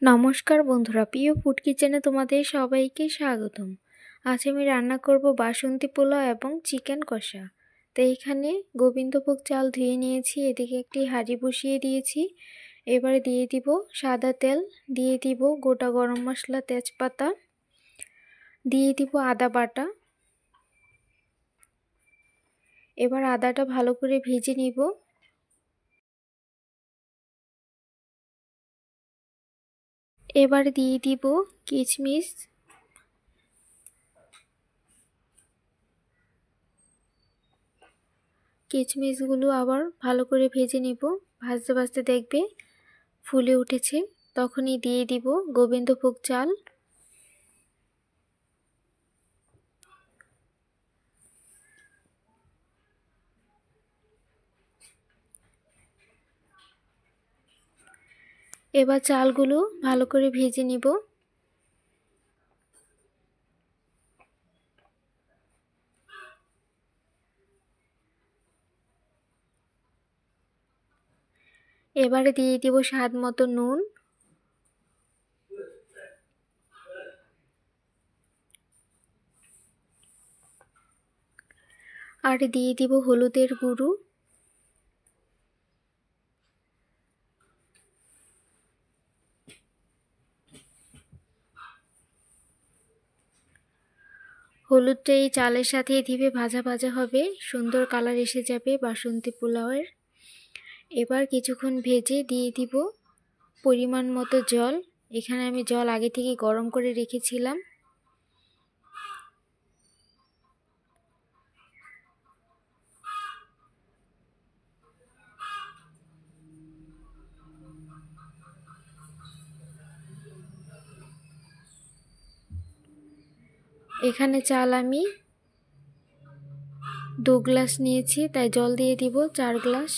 নমস্কার বন্ধুরা, প্রিয় ফুড কিচেনে তোমাদের সবাইকে স্বাগতম। আজ আমি রান্না করব বাসন্তী পোলাও এবং চিকেন কষা। তো এখানে গোবিন্দভোগ চাল ধুয়ে নিয়েছি, এদিকে একটি হাঁড়ি বসিয়ে দিয়েছি। এবারে দিয়ে দিব সাদা তেল, দিয়ে দিব গোটা গরম মশলা, তেজপাতা, দিয়ে দিব আদা বাটা। এবার আদাটা ভালো করে ভেজে নিব। এবার দিয়ে দিব কিশমিশ, কিশমিশগুলো আবার ভালো করে ভেজে নিব। ভাজতে ভাজতে দেখবে ফুলে উঠেছে, তখনই দিয়ে দিব গোবিন্দভোগ চাল। এবার চালগুলো ভালো করে ভেজে নিব। এবারে দিয়ে দিব স্বাদ মতো নুন, আর দিয়ে দিব হলুদের গুঁড়ো, হলুদটা এই চালের সাথে দিবে, ভাজা ভাজা হবে, সুন্দর কালার এসে যাবে বাসন্তী পোলাওয়ের। এবার কিছুক্ষণ ভেজে দিয়ে দিব পরিমাণ মতো জল। এখানে আমি জল আগে থেকে গরম করে রেখেছিলাম। এখানে চাল আমি 2 গ্লাস নিয়েছি, তাই জল দিয়ে দিব 4 গ্লাস।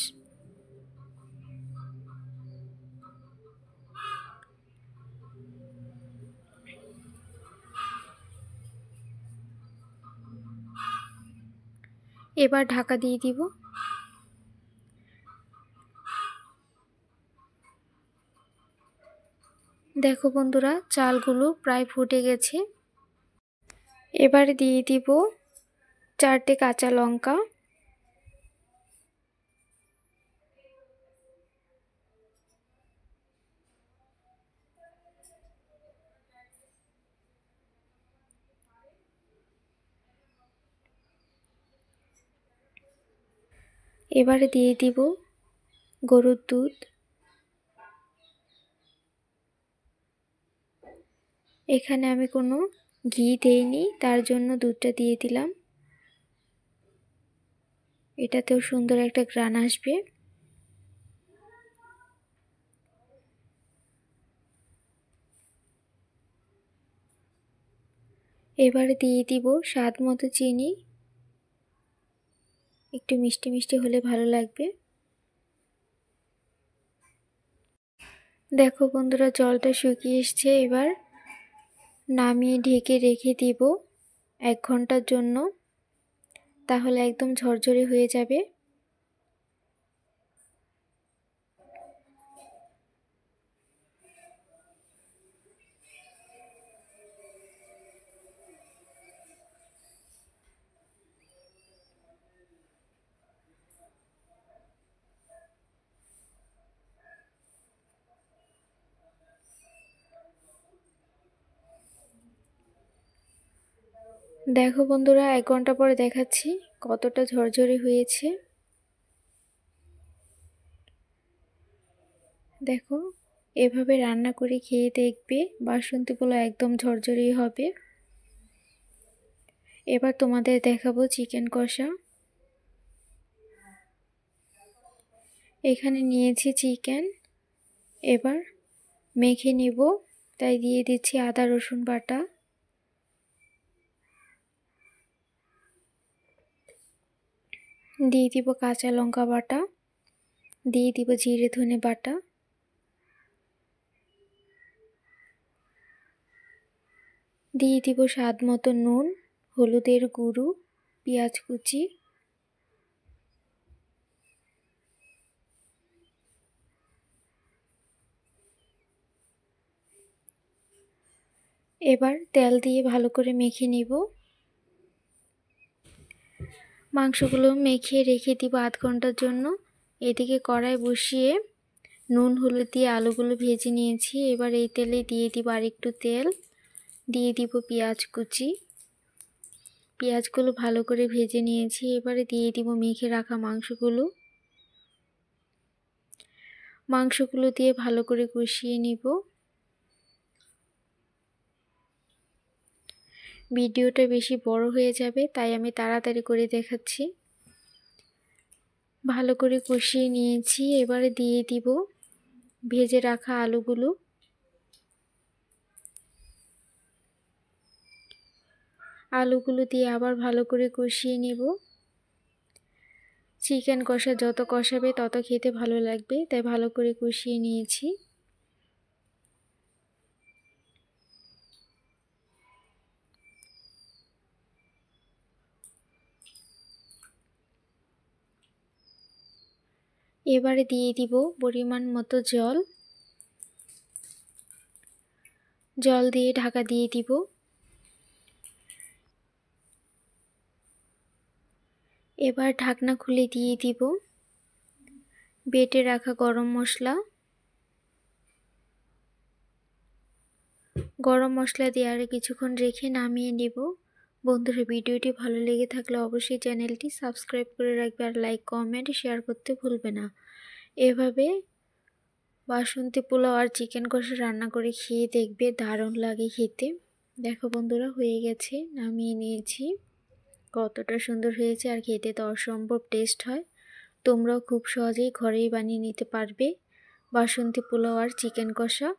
এবার ঢাকা দিয়ে দিব। দেখো বন্ধুরা, চালগুলো প্রায় ফুটে গেছে। এবারে দিয়ে দিব 4টে কাঁচা লঙ্কা, এবারে দিয়ে দিব গরুর দুধ। এখানে আমি কোনো ঘি দেইনি, তার জন্য দুধটা দিয়ে দিলাম। এটাতেও সুন্দর একটা ঘ্রাণ আসবে। এবারে দিয়ে দিব স্বাদ মতো চিনি, একটু মিষ্টি মিষ্টি হলে ভালো লাগবে। দেখো বন্ধুরা, জলটা শুকিয়ে এসছে। এবার নামিয়ে ঢেকে রেখে দিব 1 ঘন্টার জন্য, তাহলে একদম ঝরঝরে হয়ে যাবে। দেখো বন্ধুরা, 1 ঘন্টা পরে দেখাচ্ছি কতটা ঝরঝরে হয়েছে। দেখো, এভাবে রান্না করে খেয়ে দেখবে বাসন্তী পোলাও একদম ঝরঝরে হবে। এবার তোমাদের দেখাবো চিকেন কষা। এখানে নিয়েছি চিকেন, এবার মেখে নিব, তাই দিয়ে দিচ্ছি আদা রসুন বাটা, দিয়ে দিব কাঁচা লঙ্কা বাটা, দিয়ে দিব জিরে ধনে বাটা, দিয়ে দিব স্বাদ মতো নুন, হলুদের গুঁড়ো, পেঁয়াজ কুচি, এবার তেল দিয়ে ভালো করে মেখে নিব। মাংসগুলো মেখে রেখে দিব আধ ঘন্টার জন্য। এদিকে কড়াই বসিয়ে নুন হলুদ দিয়ে আলুগুলো ভেজে নিয়েছি। এবার এই তেলে দিয়ে দিব আরেকটু তেল, দিয়ে দিব পেঁয়াজ কুচি। পেঁয়াজগুলো ভালো করে ভেজে নিয়েছি। এবারে দিয়ে দিব মেখে রাখা মাংসগুলো দিয়ে ভালো করে কষিয়ে নিব। ভিডিওটা বেশি বড় হয়ে যাবে, তাই আমি তাড়াতাড়ি করে দেখাচ্ছি। ভালো করে কষিয়ে নিয়েছি। এবারে দিয়ে দিব ভেজে রাখা আলুগুলো। আলুগুলো দিয়ে আবার ভালো করে কষিয়ে নিব। চিকেন কষা যত কষাবে তত খেতে ভালো লাগবে, তাই ভালো করে কষিয়ে নিয়েছি। এবারে দিয়ে দিব পরিমাণ মতো জল দিয়ে ঢাকা দিয়ে দিব। এবার ঢাকনা খুলে দিয়ে দিব বেটে রাখা গরম মশলা দিয়ে আর কিছুক্ষণ রেখে নামিয়ে নেব। বন্ধুরা, ভিডিওটি ভালো লেগে থাকলে অবশ্যই চ্যানেলটি সাবস্ক্রাইব করে রাখবে আর লাইক কমেন্ট শেয়ার করতে ভুলবে না। এভাবে বাসন্তী পোলাও আর চিকেন কষা রান্না করে খেয়ে দেখবে, দারুণ লাগে খেতে। দেখো বন্ধুরা, হয়ে গেছে, নামিয়ে নিয়েছি। কতটা সুন্দর হয়েছে আর খেতে তো অসম্ভব টেস্ট হয়। তোমরাও খুব সহজেই ঘরেই বানিয়ে নিতে পারবে বাসন্তী পোলাও আর চিকেন কষা।